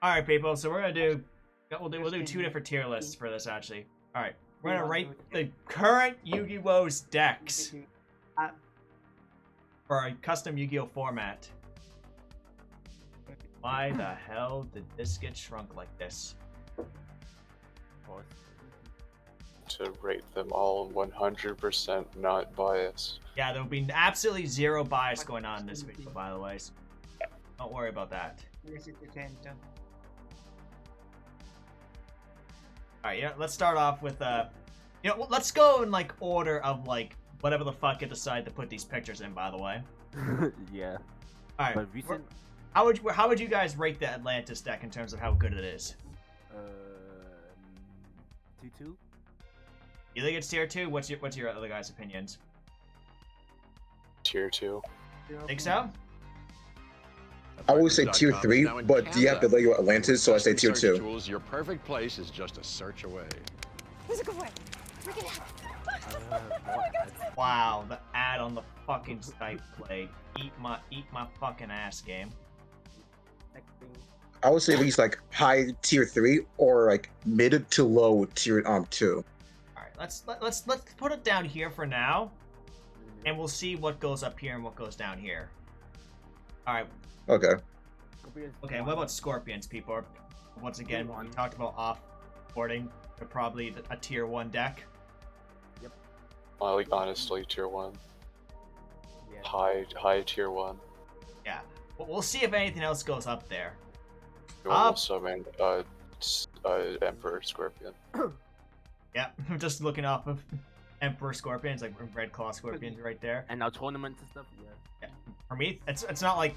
All right, people. So we're gonna do. We'll do two different tier lists for this actually. All right, we're gonna rate the current Yu-Gi-Oh's decks for a custom Yu-Gi-Oh format. Why the hell did this get shrunk like this? To rate them all 100% not biased. Yeah, there will be absolutely zero bias going on in this video, by the way. So don't worry about that. Alright, yeah, let's start off with, let's go in, like, order of, like, whatever the fuck you decide to put these pictures in, by the way. Yeah. Alright, But recent, how would you guys rate the Atlantis deck in terms of how good it is? 2-2. You think it's tier 2? What's your other guys' opinions? Tier 2. Think so? I would say tier 3, but you have to Lego Atlantis, so I say tier 2. Tools, your perfect place is just a search away. Music away. Freak it out. Wow, the ad on the fucking Skype played. Eat my fucking ass, game. I would say at least like high tier 3 or like mid to low tier 2. Alright, let's put it down here for now. And we'll see what goes up here and what goes down here. Alright. Okay. Okay, what about Scorpions, people? Once again, we talked about off-boarding. They're probably a tier 1 deck. Yep. Like, honestly, tier 1. Yeah. High tier 1. Yeah. But we'll see if anything else goes up there. Also, man, Emperor Scorpion. Yeah, just looking off of Emperor Scorpions, like Red Claw Scorpions right there. And now tournaments and stuff, yeah. For me, it's not like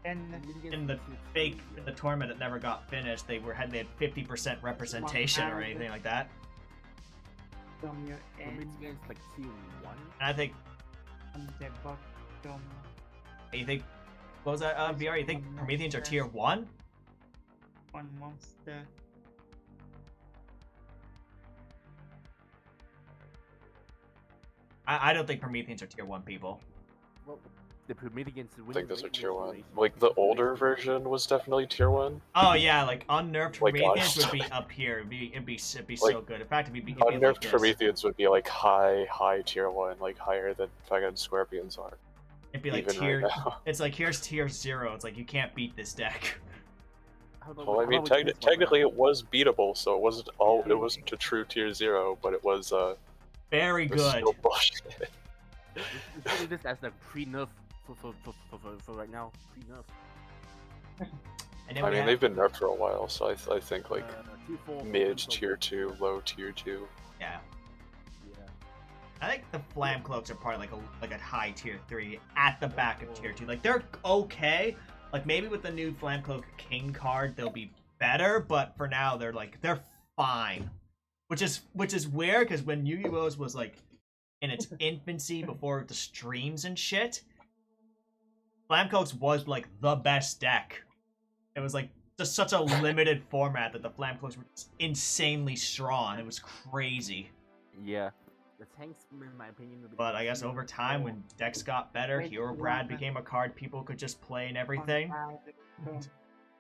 in the tournament that never got finished, they had 50% representation or anything like that. Against like tier 1. And I think you think what was that VR? You think Prometheans are tier 1? One monster. I don't think Prometheans are tier 1 people. Well, the Prometheans. I think those are tier 1. Like, the older version was definitely tier 1. Oh yeah, like unnerved Like, Prometheans would be up here. It'd be so good. In fact, it'd be Unnerved like this. Prometheans would be like high tier 1, like higher than fucking Scorpions are. It'd be like even tier. right now. It's like here's tier 0. It's like you can't beat this deck. Well, I mean, technically it was beatable, so it wasn't it wasn't a true tier 0, but it was Very it was good. still bullshit. Let's this as like pre-nerf for right now. Pre-nerf. And then I we mean, have, they've been nerfed for a while, so I think like Tier 4, mid tier 2, low tier 2. yeah. Yeah. I think the Flam Cloaks are probably like a high tier 3 at the back of tier 2. Like they're okay. Like maybe with the new Flam Cloak King card they'll be better, but for now they're fine. Which is weird because when Yu-Gi-Oh's was like in its infancy before the streams and shit, Flam Cloaks was like the best deck. It was like just such a limited format that the Flam Cloaks were insanely strong. It was crazy. Yeah. The tanks, in my opinion, would be But I guess over time, when decks got better, Hero Brad became a card people could just play and everything.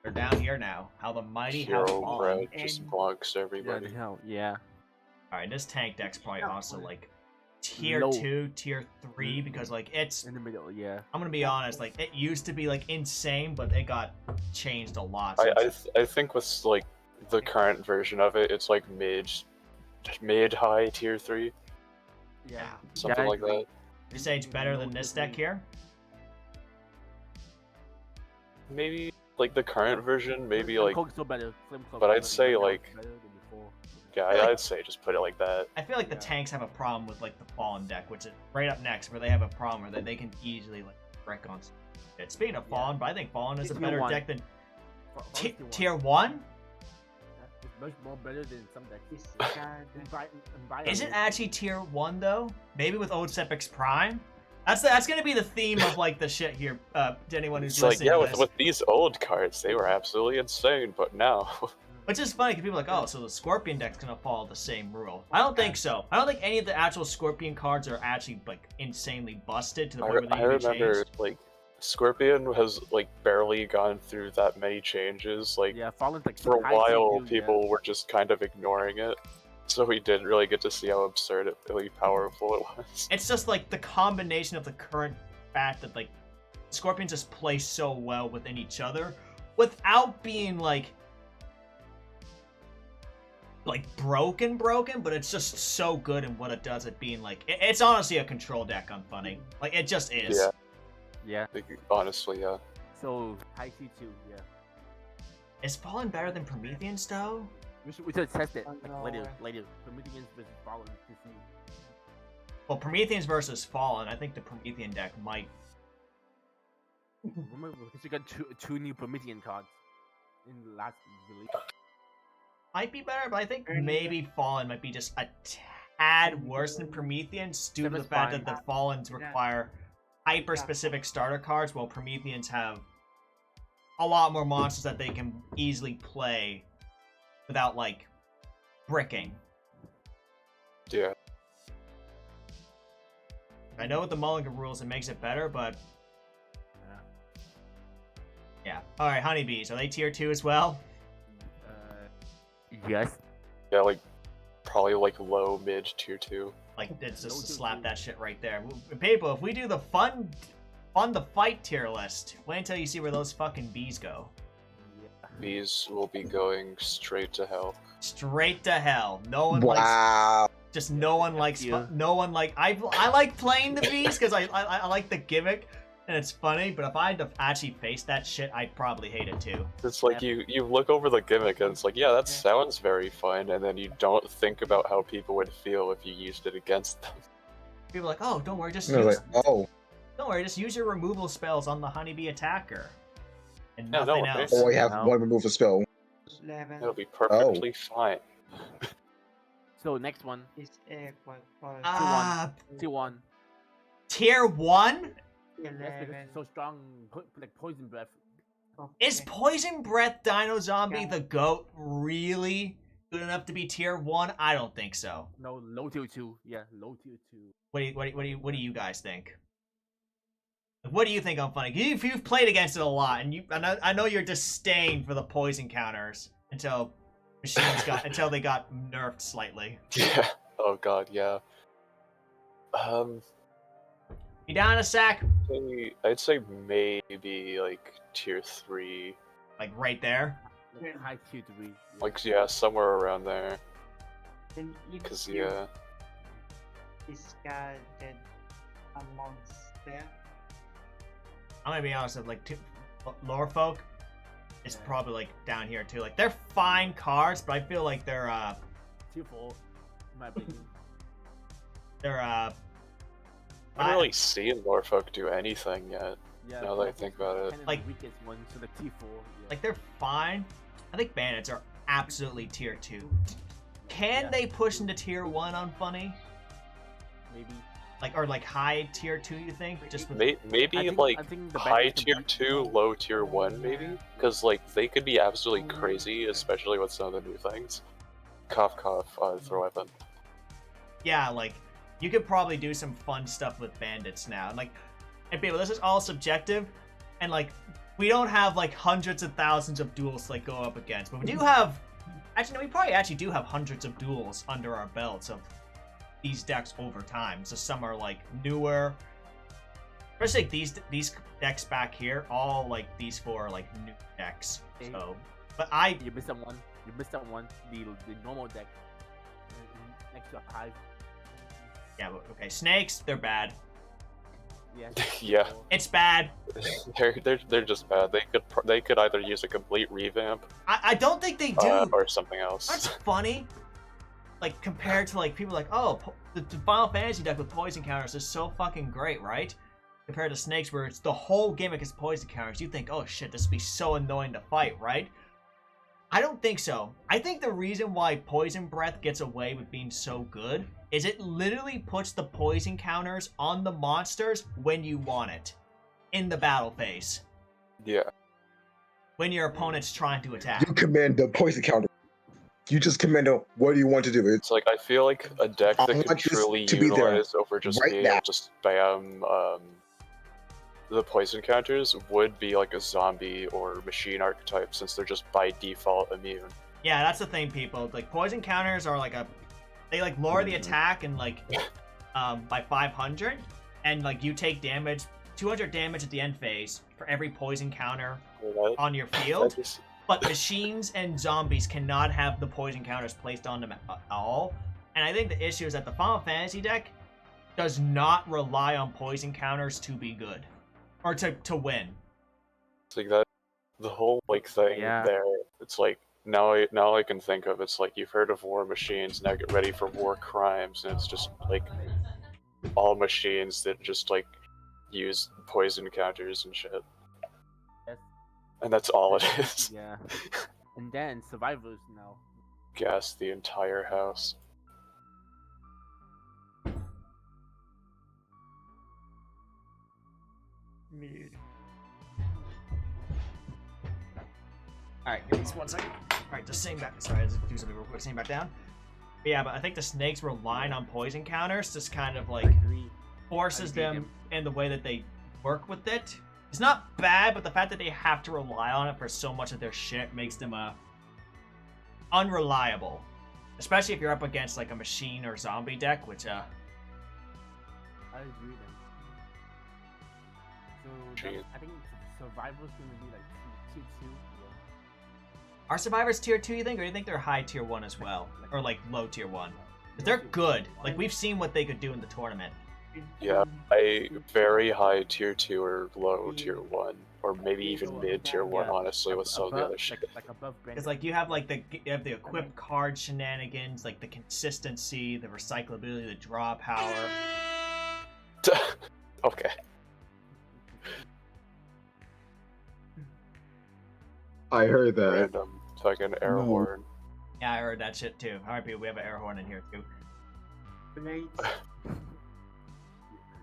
They're down here now. How the mighty have Hero fallen. Bread just blocks everybody. Yeah. Alright, this tank deck's probably also like tier Low. 2, tier 3, because like it's... In the middle, yeah. I'm gonna be honest, like it used to be like insane, but it got changed a lot. I think with like the current version of it, it's like mid-high tier 3. Yeah. Something like that. You say it's better than this deck here? Maybe like the current version, maybe Flame like Cloak's still better. Flame Cloak's But I'd better say, than like- better than before. yeah, like- I'd say just put it like that. I feel like the Yeah. tanks have a problem with like the Fallen deck, which is right up next, where they have a problem where they can easily like wreck on it. Speaking of Fallen, but I think Fallen is a Tier better 1. deck than Tier tier 1? It's much more better than some decks. Is it actually tier 1 though? Maybe with Old Sepix Prime? That's gonna be the theme of like the shit here, to anyone who's It's like, listening yeah, to with, this. with these old cards, they were absolutely insane, but now... Which is funny because people are like, oh, so the Scorpion deck's gonna follow the same rule. I don't think so. I don't think any of the actual Scorpion cards are actually like insanely busted to the point where they I can be remember, changed. like, Scorpion has like barely gone through that many changes. Like Yeah, Fallen's like for a high tier while, too, people were just kind of ignoring it, so we didn't really get to see how absurdly powerful it was. It's just like the combination of the current fact that like Scorpions just play so well within each other without being like broken, but it's just so good in what it does at being like it's honestly a control deck on Funny. Like it just is. Yeah. Yeah. Like, honestly, yeah. So high tier too. Yeah. Is Fallen better than Prometheans though? We should test it Oh, like, no later. way. Later. Prometheans versus Fallen to see. Well, Prometheans versus Fallen, I think the Promethean deck might. Remember, because we got two new Promethean cards in the last release. Might be better, but I think maybe Fallen might be just a tad worse than Prometheans due to the Seven's fact fine. that the Fallens require hyper-specific starter cards, while Prometheans have a lot more monsters that they can easily play without, like, bricking. Yeah. I know with the Mulligan rules it makes it better, but... yeah. Alright, honeybees. Are they tier 2 as well? Yes. Yeah, like probably like low mid tier 2. Like, it's just to slap that shit right there. People, if we do the fun the fight tier list, wait until you see where those fucking bees go. These will be going straight to hell. Straight to hell. No one Wow. likes. Just no one likes. Yeah. No one like. I like playing the bees because I like the gimmick and it's funny. But if I had to actually face that shit, I'd probably hate it too. It's like you look over the gimmick and it's like, yeah, that sounds very fun, and then you don't think about how people would feel if you used it against them. People are like, oh, don't worry, just No, use. like, oh, Don't worry, just use your removal spells on the honeybee attacker, and Yeah, no, nothing else. it's- oh, I have No. one removal spell. 11 It'll be perfectly fine. So next one, is equal for Ah, 2-1. tier 1 Yes, because 11. it's so strong, like poison breath. is Okay. Poison Breath Dino Zombie Yeah. the GOAT really good enough to be tier 1? I don't think so. No, low tier 2. Yeah, low tier 2. What do you guys think? What do you think on Funny? You've played against it a lot, and I know your disdain for the poison counters until until they got nerfed slightly. Yeah. Oh god, yeah. You down a sack? I'd say maybe like tier 3. Like right there? Like, high tier 3. Like, yeah, somewhere around there. Then if Because, you yeah. discarded a monster, I'm gonna be honest with like lore folk. It's probably like down here too. Like they're fine cards, but I feel like they're Tier 4, in my opinion. I haven't really seen Lorfolk do anything yet. Yeah, Now that I think about it. kind of Like- the weakest one, so the T4. Yeah. like they're fine. I think bandits are absolutely tier 2. Can Yeah. they push into tier 1 on Funny? Maybe. Like or like high tier 2? You think? Just with, Maybe I think- like I think the high bandits tier can- 2, low tier 1, maybe? Because like they could be absolutely crazy, especially with some of the new things. Cough cough, throw weapon. yeah, like you could probably do some fun stuff with bandits now. And like, and people, this is all subjective, and like we don't have like hundreds of thousands of duels to like go up against, but we do have. Actually, no, we probably actually do have hundreds of duels under our belts of these decks over time. So some are like newer. Especially like these decks back here, all like these 4 are like new decks. So, but You missed that one. You missed that one. The normal deck. Next to a hive. yeah, but, okay, snakes, they're bad. Yeah. Yeah. It's bad. They're just bad. They could either use a complete revamp I don't think they do. or something else. That's funny. Like compared to like people like, oh, the Final Fantasy deck with poison counters is so fucking great, right? Compared to snakes, where it's the whole gimmick is poison counters, you think, oh shit, this would be so annoying to fight, right? I don't think so. I think the reason why Poison Breath gets away with being so good is it literally puts the poison counters on the monsters when you want it, in the battle phase, Yeah. when your opponent's trying to attack. You command the poison counter. You just command a, what do you want to do? It's It's like I feel like a deck I that want could this truly to be there utilize over just right being now. able to spam the poison counters would be like a zombie or machine archetype, since they're just by default immune. Yeah, that's the thing, people. Like poison counters are like they like lower the attack and like by 500, and like you take damage, 200 damage at the end phase for every poison counter on your field. But machines and zombies cannot have the poison counters placed on them at all. And I think the issue is that the Final Fantasy deck does not rely on poison counters to be good or to win. It's like that, the whole like thing there. It's like now I can think of, it's like you've heard of war machines, now get ready for war crimes, and it's just like all machines that just like use poison counters and shit. Yes. And that's all it is. Yeah. And then survivors now. Gas the entire house. Mute. Alright, give me just 1 second. Alright, just sitting back. Sorry, let's do something real quick. Sitting back down. But yeah, but I think the snakes relying on poison counters just kind of like forces them in the way that they work with it. It's not bad, but the fact that they have to rely on it for so much of their shit makes them unreliable. Especially if you're up against like a machine or zombie deck, which I agree then. So I think survivor's gonna be like tier 2. are survivors tier 2, you think, or do you think they're high tier 1 as well, or like low tier 1? But they're good. Like we've seen what they could do in the tournament. Yeah, very high tier 2 or low tier 1, or maybe even mid tier 1, honestly, with some of the other shit. Like above Because like you have the equipped card shenanigans, like the consistency, the recyclability, the draw power. Okay. I heard that. Random fucking air No. horn. Yeah, I heard that shit too. Alright, people, we have an air horn in here too. Blades.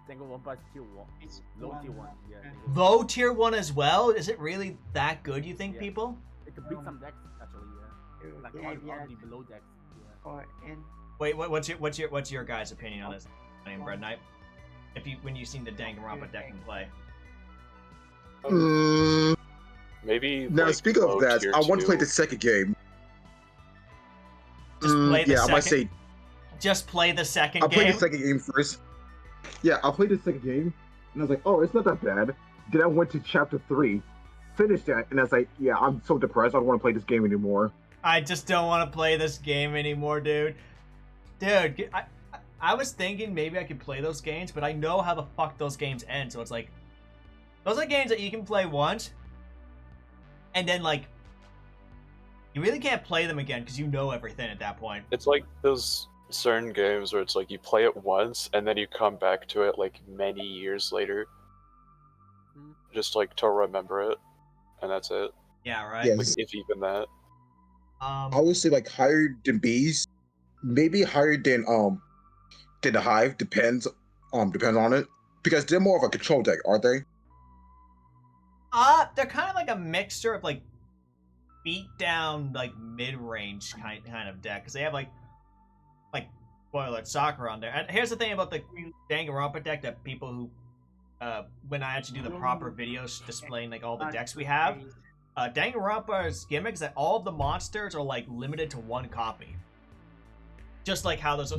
Tango one plus tier 1. It's Low tier 1. one. Yeah. Low tier 1 as well? Is it really that good, you think, Yeah. people? It could beat some decks actually. Yeah. Like all the below decks. Yeah. Or N. Wait, what's your guys' opinion on this? Bread Knight? When you seen the Danganronpa deck in play. Maybe. Now, like, speaking low of that, tier I want to 2. play the second game. Just play the yeah, I might second- say Just play the second I'll play game. the second game first. Yeah, I'll play the second game, and I was like, oh, it's not that bad. Then I went to chapter 3, finished that, and I was like, yeah, I'm so depressed. I don't want to play this game anymore. I just don't want to play this game anymore, dude. Dude, I was thinking maybe I could play those games, but I know how the fuck those games end, so it's like, those are games that you can play once, and then like, you really can't play them again because you know everything at that point. It's like those certain games where it's like you play it once and then you come back to it like many years later, just like to remember it, and that's it. Yeah, right. Yeah, Like, if even that. I would say like higher than bees, maybe higher than the hive. Depends on it, because they're more of a control deck, aren't they? They're kind of like a mixture of like beat down, like mid-range kind of deck, because they have like spoiler soccer on there. And here's the thing about the Danganronpa deck that people who when I actually do the proper videos displaying like all the decks we have, Danganronpa's gimmick is that all of the monsters are like limited to 1 copy, just like how there's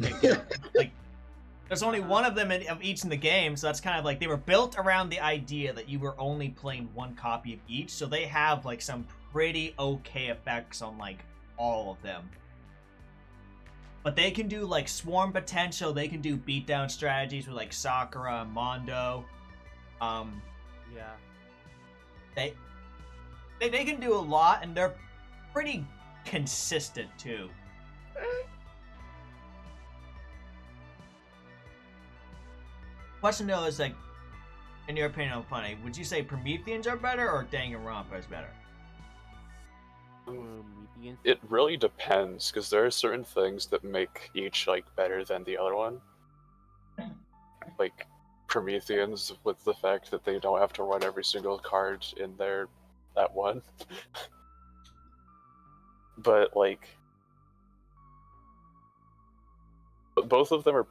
like there's only one of them of each in the game, so that's kind of like they were built around the idea that you were only playing 1 copy of each, so they have like some pretty okay effects on like all of them. But they can do like swarm potential, they can do beatdown strategies with like Sakura and Mondo. Yeah. They can do a lot, and they're pretty consistent too. Question though is like, in your opinion on Funny, would you say Prometheans are better or Danganronpa is better? It really depends, because there are certain things that make each like better than the other one. Like Prometheans, with the fact that they don't have to run every single card in there at one. But like, both of them are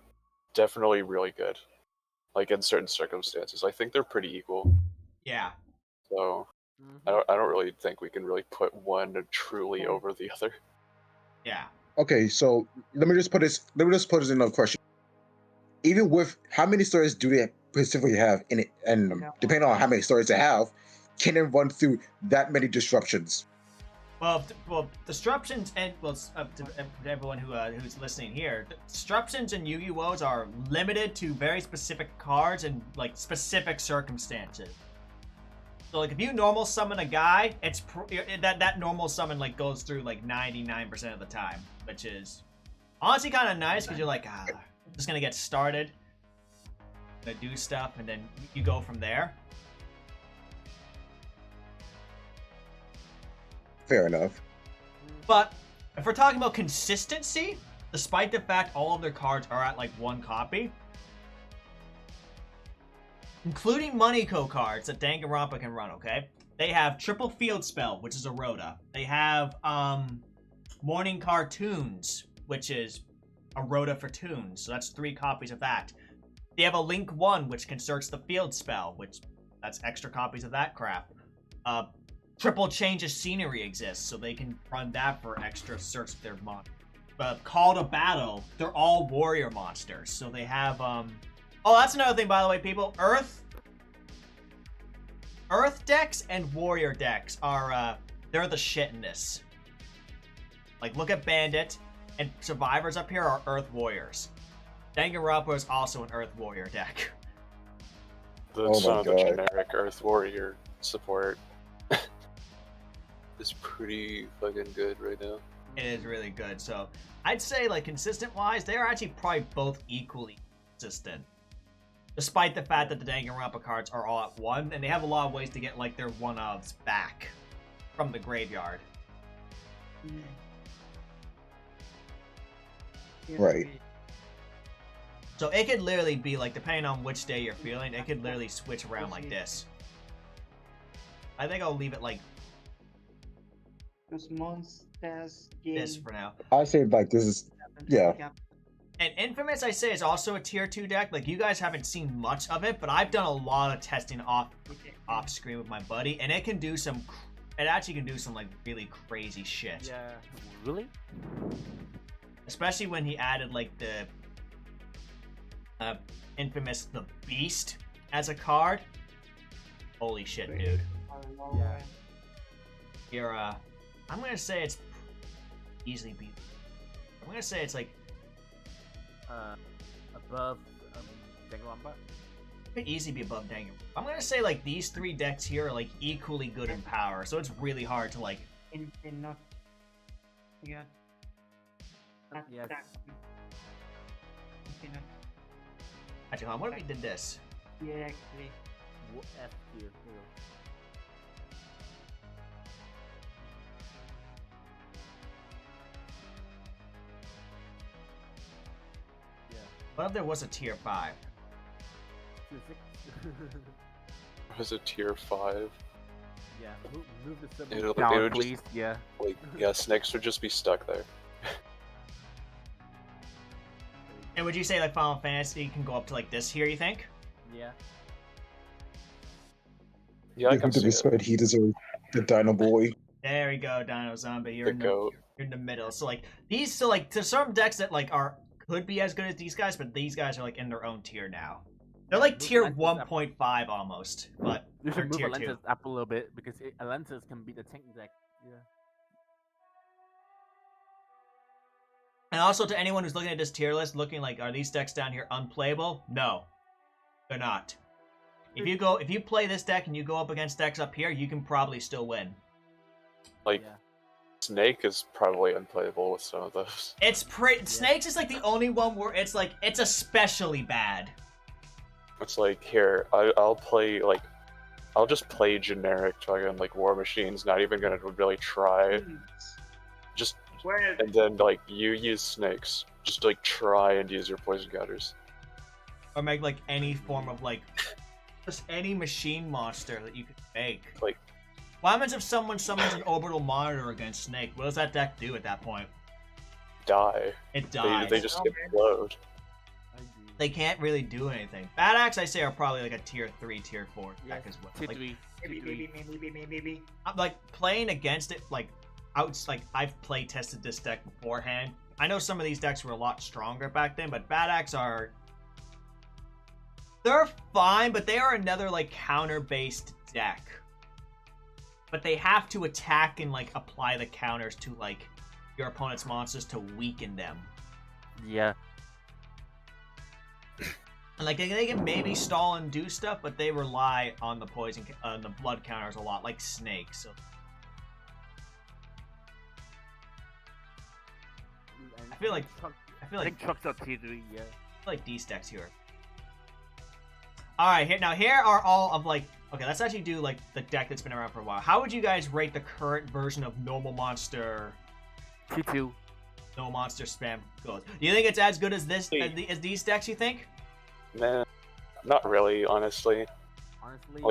definitely really good. Like in certain circumstances, I think they're pretty equal. Yeah. So Mhm. I don't really think we can really put one truly over the other. Yeah. Okay, so let me just put this. Let me just put this in another question. Even with how many stories do they specifically have in it, and depending on how many stories they have, can it run through that many disruptions? Well, disruptions and to everyone who's listening here, disruptions and Yu-Gi-Ohs are limited to very specific cards and like specific circumstances. So like if you normal summon a guy, it's that normal summon like goes through like 99% of the time, which is honestly kind of nice because you're like, I'm just gonna get started, gonna do stuff, and then you go from there. Fair enough. But if we're talking about consistency, despite the fact all of their cards are at like one copy, including Moneyco cards that Danganronpa can run, okay? They have Triple Field Spell, which is a Rhoda. They have Morning Cartoons, which is a Rhoda for Toons. So that's 3 copies of that. They have a Link 1, which can search the Field Spell, which that's extra copies of that crap. Triple Change of Scenery exists, so they can run that for extra search their monsters. But Call to Battle, they're all warrior monsters. So they have, oh, that's another thing, by the way, people. Earth decks and warrior decks are, they're the shit in this. Like, look at Bandit, and Survivors up here are Earth Warriors. Danganronpa is also an Earth Warrior deck. Some of the generic Earth Warrior support is pretty fucking good right now. It is really good. So I'd say, like, consistent wise, they are actually probably both equally consistent. Despite the fact that the Danganronpa cards are all at 1, and they have a lot of ways to get, like, their one-ofs back from the graveyard. Right. So it could literally be, like, depending on which day you're feeling, it could literally switch around like this. I think I'll leave it like Those monsters this for now. I say like this is, yeah. And Infamous, I say, is also a tier 2 deck. Like, you guys haven't seen much of it, but I've done a lot of testing off screen with my buddy, and it can do some, it actually can do some, like, really crazy shit. Yeah. Really? Especially when he added, like, the Infamous The Beast as a card. Holy shit, dude. Yeah. You're, I'm gonna say it's easily beat. I'm gonna say it's, like, Above Danganronpa? could easily be above Danganronpa. I'm gonna say, like, these 3 decks here are, like, equally good in power, so it's really hard to, like... Not. Yeah. Yes. Actually, hold on, what if we did this? Yeah, actually. What F tier? Yeah. What if there was a tier 5? Tier 6? Was it tier 5? Yeah. Move the symbol It down, would please. just, Yeah. like, yeah, snakes would just be stuck there. And would you say, like, Final Fantasy can go up to, like, this here, you think? Yeah. Yeah, I can to see be it. said, he deserves the Dino Boy. There we go, Dino Zombie. You're The in goat. you're in the middle. So, like, these, so, like, to some decks that, like, could be as good as these guys, but these guys are, like, in their own tier now. They're, like, Move tier Atlantis up. 1.5 almost, but You they're should move tier 2. Atlantis up a little bit because Atlantis can beat the tank deck. Yeah. And also to anyone who's looking at this tier list, looking like, are these decks down here unplayable? No, they're not. If you play this deck and you go up against decks up here, you can probably still win. Like, Yeah. Snake is probably unplayable with some of those. It's Snakes is like the only one where it's like it's especially bad. It's like, here, I'll play, like, I'll just play generic fucking, like, War Machines, not even gonna really try. Just, Well, and then, like, you use Snakes. Just, like, try and use your poison counters. Or make like any form of like just any machine monster that you could make. Like, what happens if someone summons an orbital monitor against Snake? What does that deck do at that point? die. It dies. They just explode. I agree. they can't really do anything. Bad Axe, I say, are probably like a tier 3, tier 4 deck as well. Tier Like, 3. Maybe. I'm like playing against it, like I've play tested this deck beforehand. I know some of these decks were a lot stronger back then, but Bad Axe they're fine, but they are another like counter-based deck. But they have to attack and like apply the counters to like your opponent's monsters to weaken them. Yeah. And like they can maybe stall and do stuff, but they rely on the poison, the blood counters a lot, like snakes. So I feel like I think trucks are tier 3. Yeah. I feel like these decks here. All right, here are all of like. Okay, let's actually do like the deck that's been around for a while. How would you guys rate the current version of Normal Monster? Tier 2. No Monster Spam goes. Do you think it's as good as this as these decks? You think? Nah, not really, honestly. Honestly,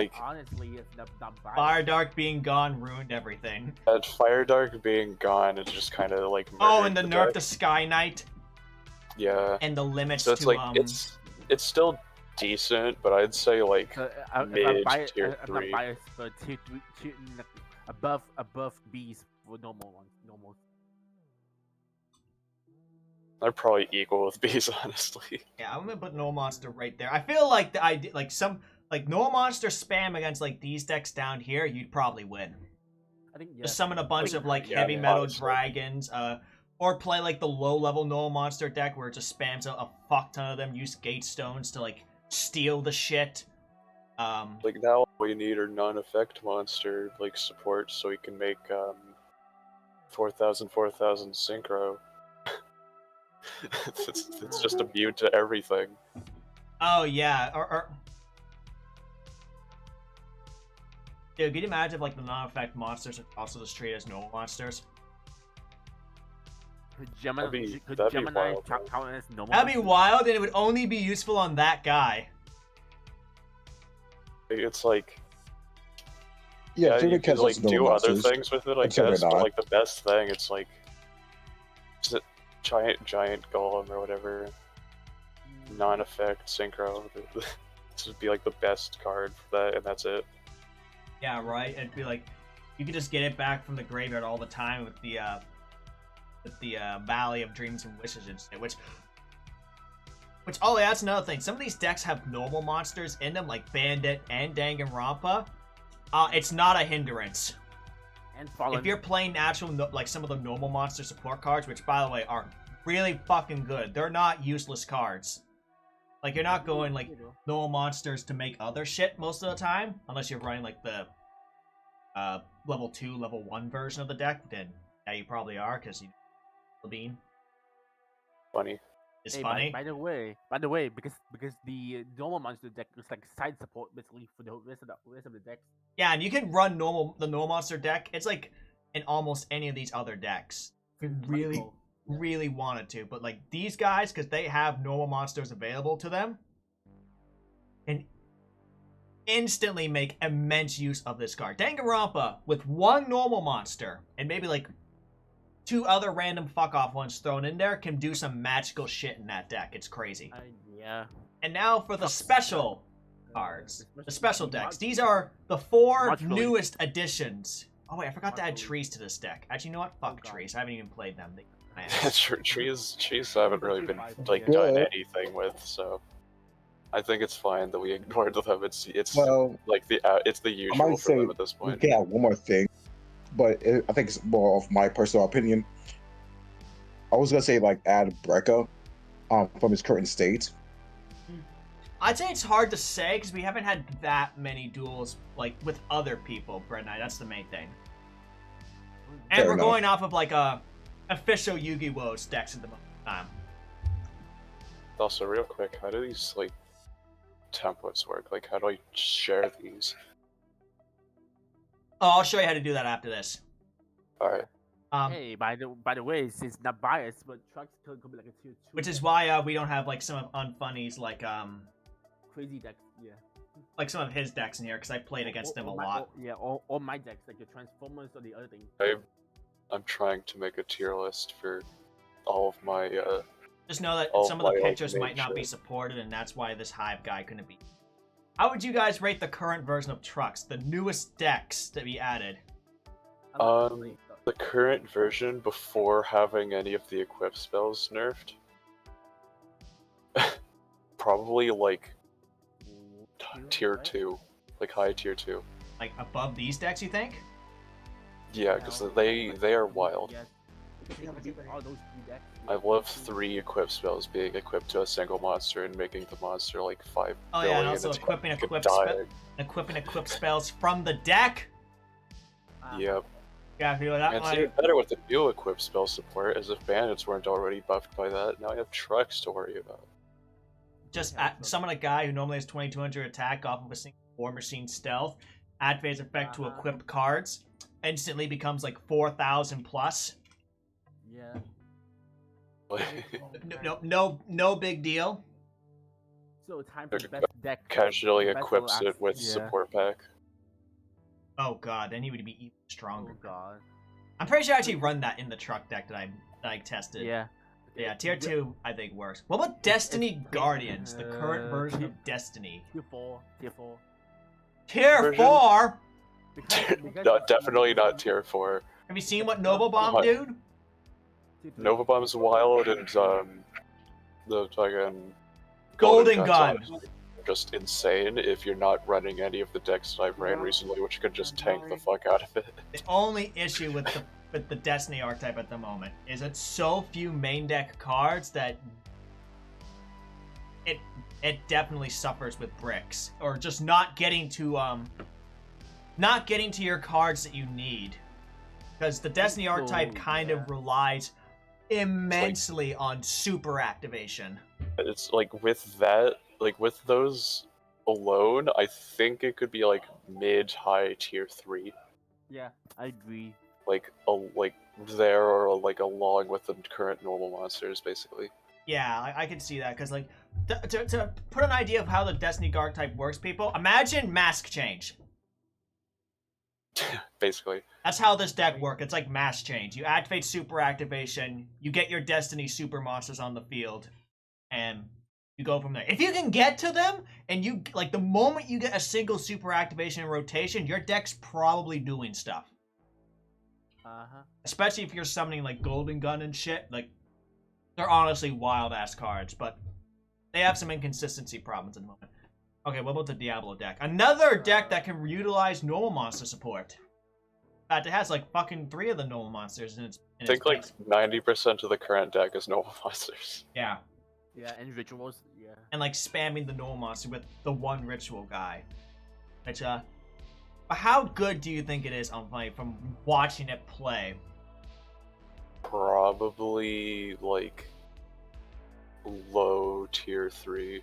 it's not biased. Fire Dark being gone ruined everything. Fire Dark being gone, it's just kind of like. Oh, and the nerf deck. to Sky Knight. Yeah. And the limits So it's to like it's still decent, but I'd say like mid tier 3. I'm not biased, but tier 3, above B's for normal ones. Normal. They're probably equal with bees, honestly. Yeah, I'm gonna put No Monster right there. I feel like the idea, like No Monster spam against like these decks down here, you'd probably win. I think Just summon a bunch of like yeah, heavy metal honestly. dragons, or play like the low level No Monster deck where it just spams a fuck ton of them. Use gate stones to like steal the shit. Like now, all we need are non-effect monster like support, so we can make 4,000 synchro. it's just immune to everything. Oh yeah, or dude, can you imagine if like the non-effect monsters are also just treated as normal monsters? Gemini that'd be wild, count as normal? That'd be wild, and it would only be useful on that guy. It's like Yeah, you Jimmy can Kessels like do other monsters. things with it, I Except guess. they're But not. like the best thing, it's like it's a giant golem or whatever, non-effect synchro. This would be like the best card for that, and that's it. Yeah, right. It'd be like you could just get it back from the graveyard all the time with the Valley of Dreams and Wishes instead. Which oh, yeah, that's another thing. Some of these decks have normal monsters in them, like Bandit and Danganronpa. It's not a hindrance. And Fallen. If you're playing natural, like some of the normal monster support cards, which by the way are really fucking good, they're not useless cards. Like you're not going like normal monsters to make other shit most of the time, unless you're running like the level 2, level 1 version of the deck. Then yeah, you probably are because you know, Levine Funny. is Hey, funny. by the way, because the normal monster deck is like side support basically for the rest of the decks. Yeah, and you can run the normal monster deck. It's like in almost any of these other decks. If you really wanted to, but like these guys, because they have normal monsters available to them, can instantly make immense use of this card. Danganronpa with one normal monster and maybe like 2 other random fuck off ones thrown in there can do some magical shit in that deck. It's crazy. Yeah. And now for the special cards, the special decks. These are the 4 newest additions. Oh wait, I forgot to add trees to this deck. Actually, you know what? Fuck trees. I haven't even played them. Trees haven't really been like Yeah. done anything with, so I think it's fine that we ignored them. It's Well, like it's the I usual might for say them at this we point. can add one more thing, but I think it's more of my personal opinion. I was gonna say like add Brecca, from his current state. I'd say it's hard to say because we haven't had that many duels like with other people, Brett and I. That's the main thing. And Fair we're enough. going off of like official Yu-Gi-Oh decks at the time. Also, real quick, how do these like templates work? Like, how do I share these? Oh, I'll show you how to do that after this. All right. Hey, by the way, it's not biased, but trucks could be like a tier 2. Which is why we don't have like some of Unfunny's like crazy decks. Yeah. like some of his decks in here because I played against him a lot. All my decks, like the Transformers or the other thing. I'm trying to make a tier list for all of my Just know that All some of the by, like, pictures might not be nature. supported, and that's why this Hive guy couldn't be. How would you guys rate the current version of trucks, the newest decks that we added? The current version before having any of the equip spells nerfed, probably like tier 2, like high tier 2. Like above these decks, you think? Yeah, because they are wild. All those 3 decks. I love 3 equip spells being equipped to a single monster and making the monster like 5 Oh billion yeah, and also attack equipping and equip spells from the deck. Yep. Yeah, I feel that And it's one. even better with the new equip spell support, as if bandits weren't already buffed by that. Now you have trucks to worry about. Just summon a guy who normally has 2200 attack off of a single War Machine stealth, activates effect to equipped cards, instantly becomes like 4,000 plus. Yeah. No big deal. So time for the best deck. Casually best equips little it with axe- yeah. support pack. Oh god, then he would be even stronger. Oh god. I'm pretty sure I actually run that in the truck deck that I tested. Yeah. Yeah, tier 2 I think works. What about Destiny Guardians, the current version of Destiny? Tier 4. Tier 4. Tier Version? 4? No, definitely not tier 4. Have you seen what Nova Bomb, dude? Nova Bomb's wild, and the fucking Golden Guns Gun. are just insane if you're not running any of the decks that I've ran recently, which could just tank the fuck out of it. The only issue with the Destiny archetype at the moment is it's so few main deck cards that it definitely suffers with bricks, or just not getting to your cards that you need, because the Destiny archetype kind of relies immensely on super activation. It's like with that, like with those alone, I think it could be like mid-high tier 3. Yeah, I agree. Like there, or like along with the current normal monsters, basically. Yeah, I can see that, because like to put an idea of how the Destiny archetype works, people, imagine mask change. Basically. That's how this deck works. It's like mass change. You activate super activation, you get your Destiny super monsters on the field, and you go from there. If you can get to them, and you like the moment you get a single super activation in rotation, your deck's probably doing stuff. Especially if you're summoning like Golden Gun and shit. Like, they're honestly wild ass cards, but they have some inconsistency problems at the moment. Okay, what about the Diablo deck? Another deck that can utilize normal monster support. In fact, it has like fucking 3 of the normal monsters in its. I think like 90% of the current deck is normal monsters. Yeah. Yeah, and rituals. Yeah. And like spamming the normal monster with the one ritual guy. Which, how good do you think it is on play from watching it play? Probably like low tier 3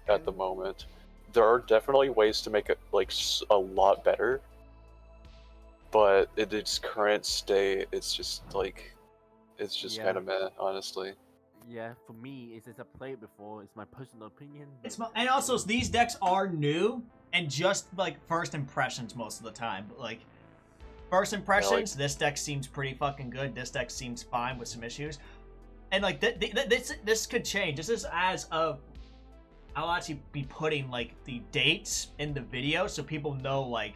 at the moment. There are definitely ways to make it like a lot better, but in its current state, it's just like, it's just kind of meh, honestly. Yeah, for me, it's just I played before. It's my personal opinion. And also, these decks are new and just like first impressions most of the time. But like first impressions, this deck seems pretty fucking good. This deck seems fine with some issues, and like this could change. This is as of. I'll actually be putting like the dates in the video so people know like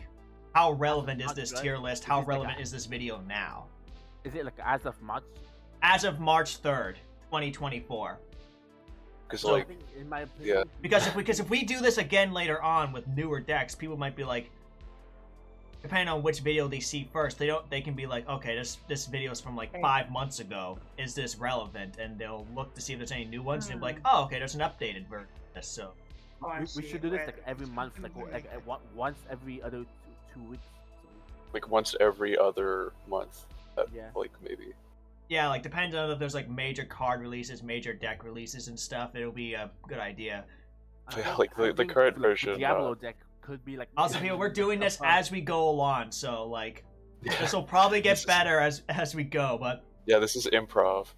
how relevant is this tier list, how relevant is this video now. Is it like as of March? As of March 3rd, 2024. Because So- like, In my opinion, yeah, Because if we do this again later on with newer decks, people might be like, depending on which video they see first, they can be like, okay, this video is from like 5 months ago. Is this relevant? And they'll look to see if there's any new ones, and they'll be like, oh, okay, there's an updated version of this. So we should do this like every month, like once every other 2 weeks. like once every other month, Yeah. like maybe. yeah, like depending on if there's like major card releases, major deck releases and stuff, it'll be a good idea. Yeah, like the current version, Diablo deck could be like. Also, people, we're doing this as we go along, so like this will probably get better as we go. But Yeah, this is improv.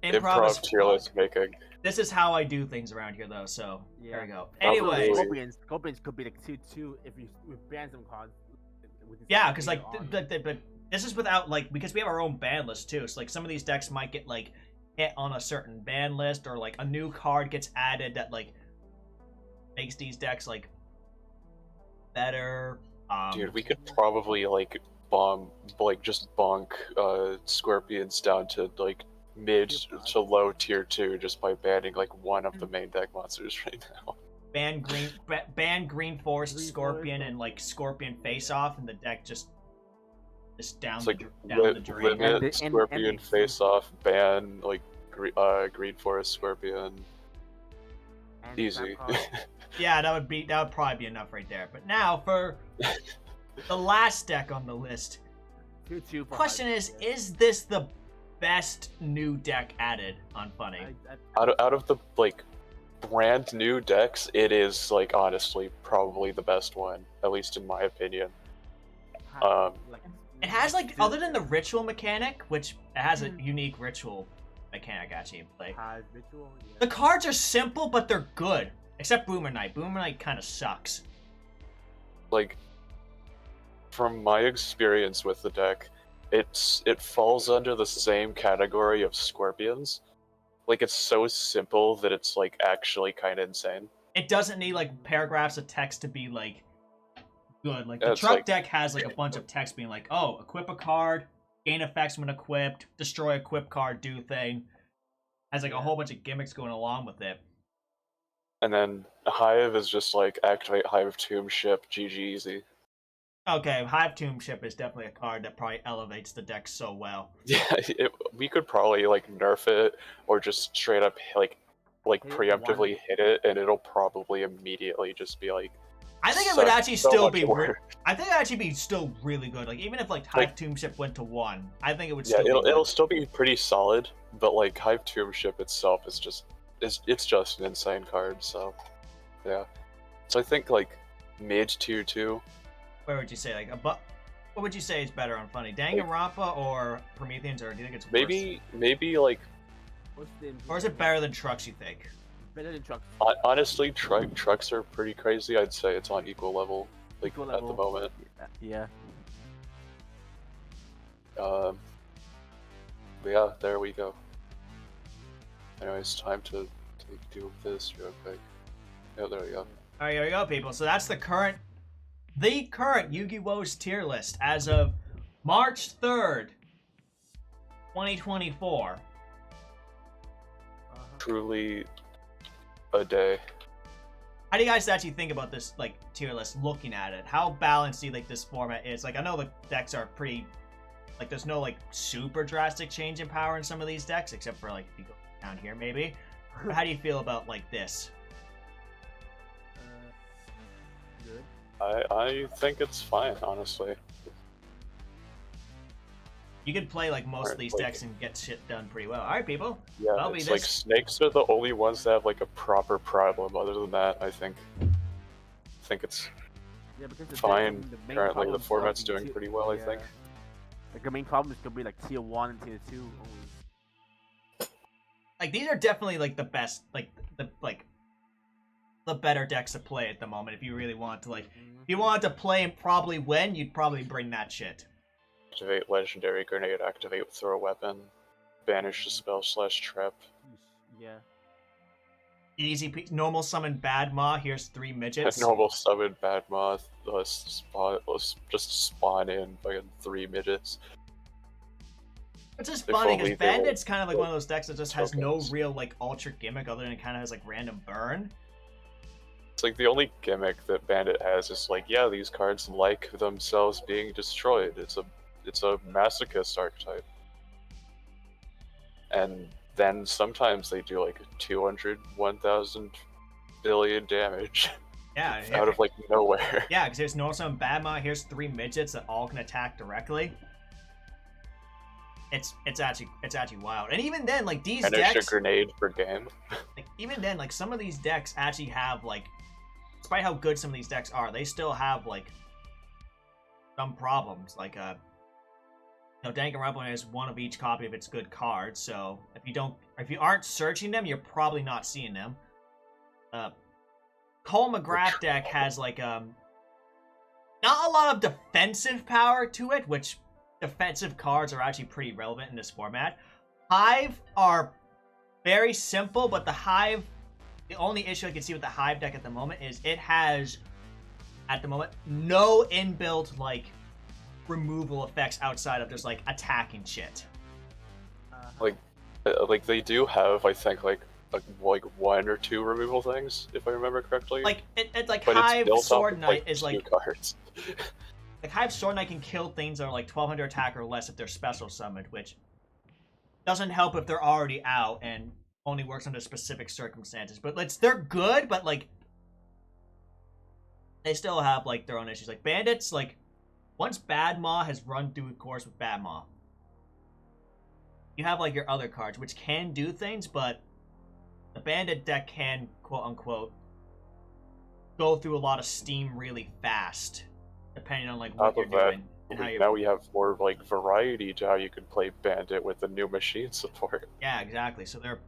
improv is tier list making. This is how I do things around here, though. So there we go. Probably. Anyways, Goblins could be like tier 2 if we ban some cards. yeah, because like but this is without like, because we have our own ban list too. So like some of these decks might get like hit on a certain ban list, or like a new card gets added that like makes these decks like better. Dude, we could probably like just bonk Scorpions down to like mid to low tier 2 just by banning like one of the main deck monsters right now. ban green forest Scorpion and like Scorpion face off, and the deck just down, It's down the drain. Limit Scorpion face off, ban like Green Forest Scorpion. Easy. Yeah, that would probably be enough right there. But now for the last deck on the list. Question is this the best new deck added on Funny? Out of the like brand new decks, it is like honestly probably the best one, at least in my opinion. It has like, other than the ritual mechanic, which it has a unique ritual mechanic actually in play. The cards are simple, but they're good. Except Boomer Knight. Boomer Knight kind of sucks. Like, from my experience with the deck, it falls under the same category of Scorpions. Like, it's so simple that it's like actually kind of insane. It doesn't need like paragraphs of text to be like good. Like the truck deck has like a bunch of text being like, oh, equip a card, gain effects when equipped, destroy equip card, do thing. Has like a whole bunch of gimmicks going along with it. And then Hive is just like activate Hive Tomb Ship, GG easy. Okay, Hive Tomb Ship is definitely a card that probably elevates the deck so well. Yeah, we could probably like nerf it or just straight up like preemptively hit it, and it'll probably immediately just be like. I think it would actually still be. I think it would actually be still really good. Like even if like Hive Tomb Ship went to 1, I think it would. Yeah, still it'll still be pretty solid, but like Hive Tomb Ship itself is just it's just an insane card. So yeah, so I think like mid tier 2. Where would you say like what would you say is better on Funny, Danganronpa or Prometheans, or do you think it's worse? Maybe like. Or is it better than Trucks? You think? Better than Trucks. Honestly, trucks are pretty crazy. I'd say it's on equal level, like at the moment. Yeah. But yeah, there we go. Anyways, time to do this real quick. Yeah, there we go. Alright, here we go, people. So that's the current Yu-Gi-Oh's tier list as of March 3rd, 2024. Truly a day. How do you guys actually think about this like tier list looking at it? How balanced do you think this format is? Like I know the decks are pretty like there's no like super drastic change in power in some of these decks, except for like if you go down here maybe. But how do you feel about like this? Good. I think it's fine, honestly. You could play like most of these decks and get shit done pretty well. Alright, people. Yeah, it's like snakes are the only ones that have like a proper problem. Other than that, I think it's fine. Currently, the format's doing pretty well, I think. Like the main problem is gonna be like tier 1 and tier 2 only. Like these are definitely like the best, like the better decks to play at the moment. If you really want to, like, if you wanted to play and probably win, you'd probably bring that shit. Activate Legendary Grenade, activate Throw Weapon, banish the spell / trap. Yeah. Easy normal summon Bad Maw, here's 3 midgets. Normal summon Bad Maw, let's just spawn in fucking 3 midgets. It's just funny because Bandit's kind of like one of those decks that just has no real like ultra gimmick other than it kind of has like random burn. It's like the only gimmick that Bandit has is like, yeah, these cards like themselves being destroyed. It's a masochist archetype. And then sometimes they do like 200, 1,000 billion damage. Yeah. Out of like nowhere. Yeah, because there's no summon Bad Maw, here's 3 midgets that all can attack directly. It's actually wild. And even then, like these decks, a grenade per game. Like even then, like some of these decks actually have like, despite how good some of these decks are, they still have like some problems. Like Danganronpa has one of each copy of its good cards. So if you aren't searching them, you're probably not seeing them. Cole McGrath deck has like not a lot of defensive power to it, which defensive cards are actually pretty relevant in this format. Hive are very simple, but the Hive, the only issue I can see with the Hive deck at the moment is it has, at the moment, no inbuilt, like, removal effects outside of just, like, attacking shit. Like they do have, I think, like 1 or 2 removal things, if I remember correctly. Like, it's like but Hive it's built Sword off of, Knight is, 2 like, cards. like, Hive Sword Knight can kill things that are, like, 1200 attack or less if they're special summoned, which doesn't help if they're already out and only works under specific circumstances. But they're good, but like they still have like their own issues. Like bandits, like once Bad Maw has run through a course with Bad Maw, you have like your other cards which can do things, but the bandit deck can quote unquote go through a lot of steam really fast, depending on like what you're doing. And how now we have more like variety to how you can play bandit with the new machine support. Yeah, exactly. So they're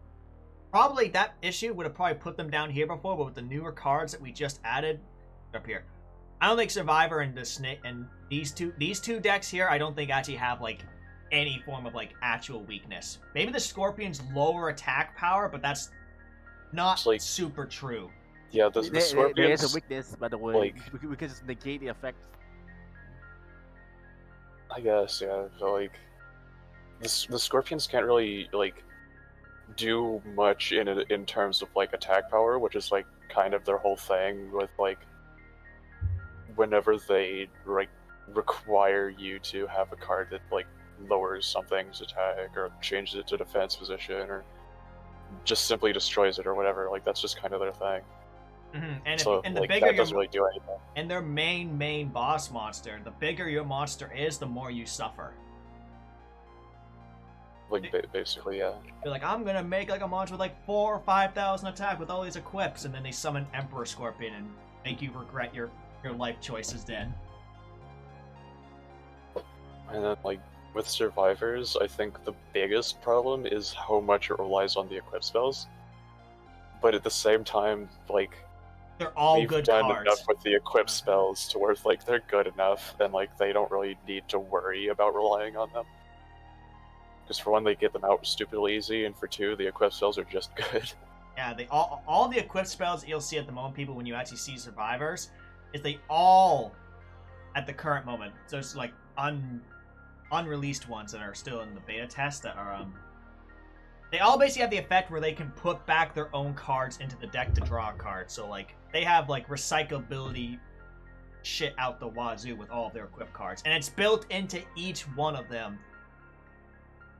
probably, that issue would have probably put them down here before, but with the newer cards that we just added, they're up here. I don't think Survivor and the Snake and these two decks here, I don't think actually have like any form of like actual weakness. Maybe the Scorpion's lower attack power, but that's not like, super true. Yeah, the Scorpions. There is a weakness, by the way. Like, we can just negate the effect. I guess, yeah. So, like, the Scorpions can't really like do much in terms of like attack power, which is like kind of their whole thing with like whenever they like require you to have a card that like lowers something's attack or changes it to defense position or just simply destroys it or whatever. Like that's just kind of their thing. Mm-hmm. And, so and the like, bigger that doesn't really do anything. And their main boss monster, the bigger your monster is, the more you suffer. Like basically, yeah. You're like, I'm gonna make like a monster with like 4,000 or 5,000 attack with all these equips, and then they summon Emperor Scorpion and make you regret your life choices then. And then like with survivors, I think the biggest problem is how much it relies on the equip spells. But at the same time, like they're all we've good done cards. enough with the equip spells to where like they're good enough, and like they don't really need to worry about relying on them. Because for one, they get them out stupidly easy, and for two, the equip spells are just good. Yeah, they all the equip spells that you'll see at the moment, people, when you actually see survivors, is they all at the current moment. So it's like unreleased ones that are still in the beta test that are they all basically have the effect where they can put back their own cards into the deck to draw a card. So like they have like recyclability shit out the wazoo with all of their equip cards, and it's built into each one of them.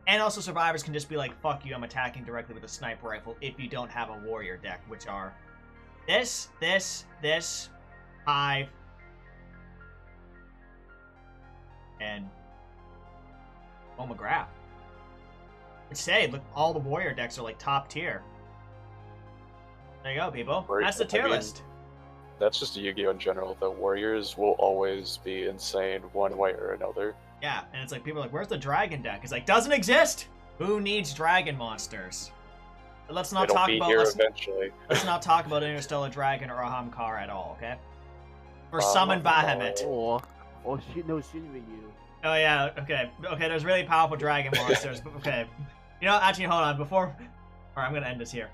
And also survivors can just be like, fuck you, I'm attacking directly with a sniper rifle if you don't have a warrior deck, which are this, Hive, and McGrath. I'd say, look, all the warrior decks are like top tier. There you go, people. Right. That's the tier list. That's just Yu-Gi-Oh! In general. The warriors will always be insane one way or another. Yeah, and it's like, people are like, where's the dragon deck? It's like, doesn't exist! Who needs dragon monsters? But let's not talk about... Eventually. Let's not talk about Interstellar Dragon or Ahamkar at all, okay? Or Summon Bahamut. Or Shinryu. Oh yeah, okay. Okay, there's really powerful dragon monsters, but okay. You know, actually, hold on, before... Alright, I'm gonna end this here.